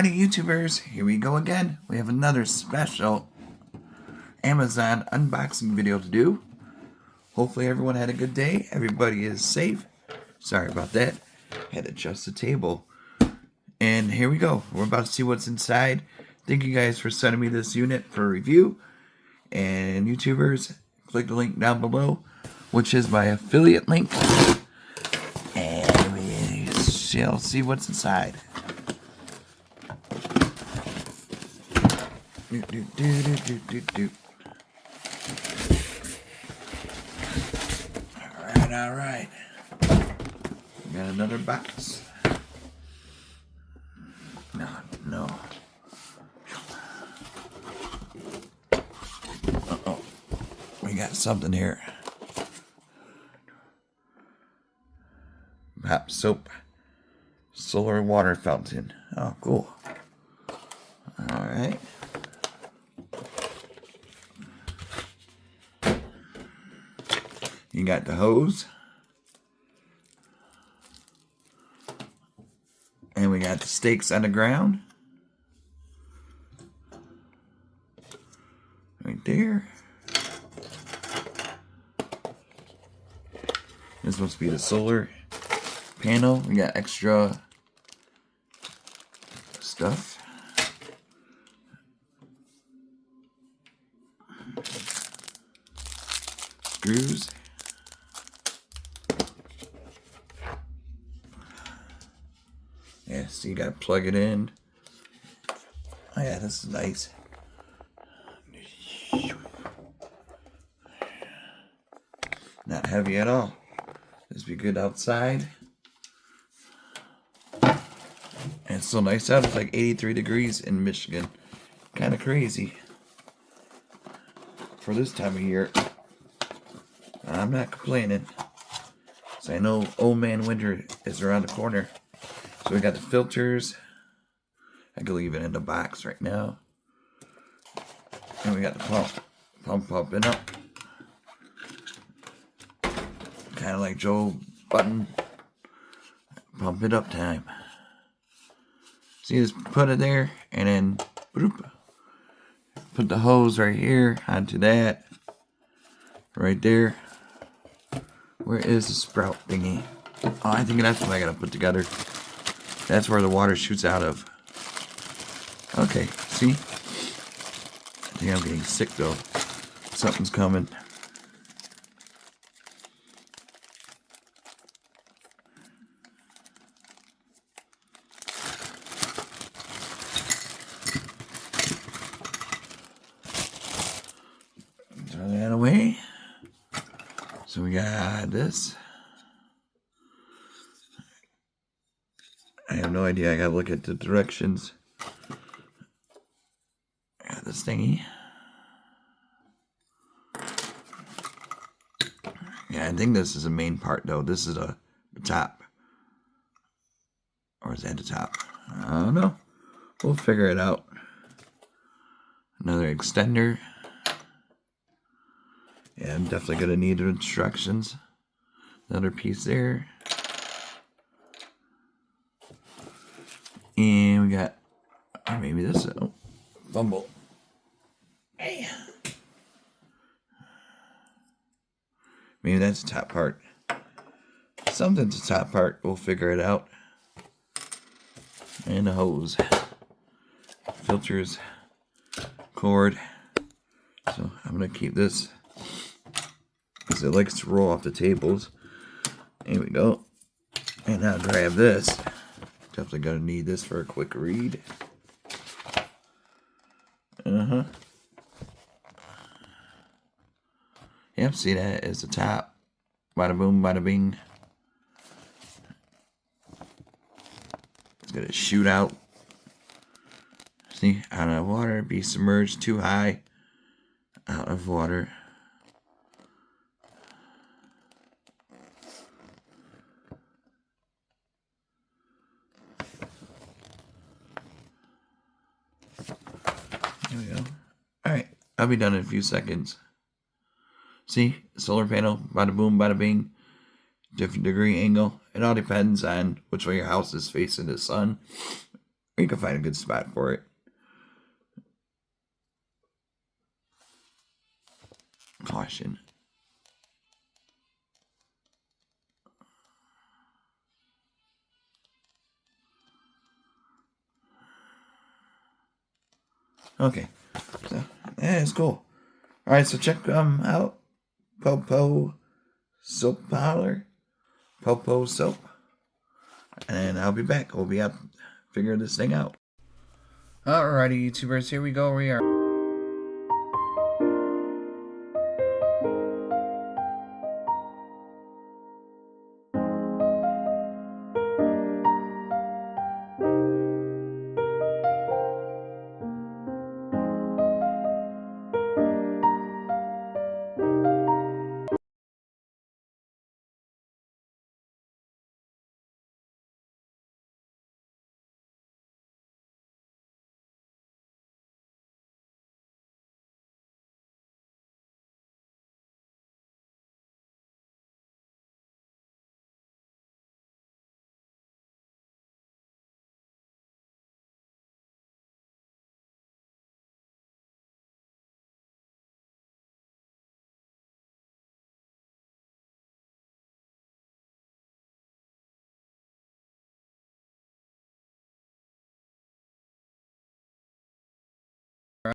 Alrighty, YouTubers, here we go again. We have another special Amazon unboxing video to do. Hopefully everyone had a good day. Everybody is safe. Sorry about that. Had to adjust the table. And here we go. We're about to see what's inside. Thank you guys for sending me this unit for review. And YouTubers, click the link down below, which is my affiliate link. And we shall see what's inside. Alright. We got another box. No. Uh-oh. We got something here. POPOSOAP solar water fountain. Oh, cool. Alright. You got the hose. And we got the stakes on the ground. Right there. This must be the solar panel. We got extra stuff. Screws. Yeah, so you gotta plug it in. Oh yeah, this is nice. Not heavy at all. This be good outside. And it's so nice out. It's like 83 degrees in Michigan. Kind of crazy for this time of year. I'm not complaining. So I know old man winter is around the corner. So we got the filters. I can leave it in the box right now. And we got the pump pumping up. Kind of like Joe Button. Pump it up time. See, just put it there and then boop, put the hose right here onto that. Right there. Where is the sprout thingy? Oh, I think that's what I gotta put together. That's where the water shoots out of. Okay, see? I think I'm getting sick though. Something's coming. Throw that away. So we got this. I have no idea. I gotta look at the directions. I got this thingy. Yeah, I think this is the main part though. This is the top. Or is that the top? I don't know. We'll figure it out. Another extender. Yeah, I'm definitely gonna need the instructions. Another piece there. And we got, or maybe this, oh, fumble. Hey. Maybe that's the top part. Something's the top part. We'll figure it out. And the hose. Filters. Cord. So I'm going to keep this because it likes to roll off the tables. Here we go. And now grab this. Definitely gonna need this for a quick read. Yep, see that is the top. Bada boom, bada bing. It's gonna shoot out. See, out of water, be submerged too high. Out of water. There we go. Alright, I'll be done in a few seconds. See, solar panel, bada boom, bada bing. Different degree angle. It all depends on which way your house is facing the sun. Or you can find a good spot for it. Caution. Okay, so yeah, it's cool. All right, so check out Popo Soap Parlor, Popo Soap, and I'll be back. We'll be out figuring this thing out. Alrighty, YouTubers, here we go. We are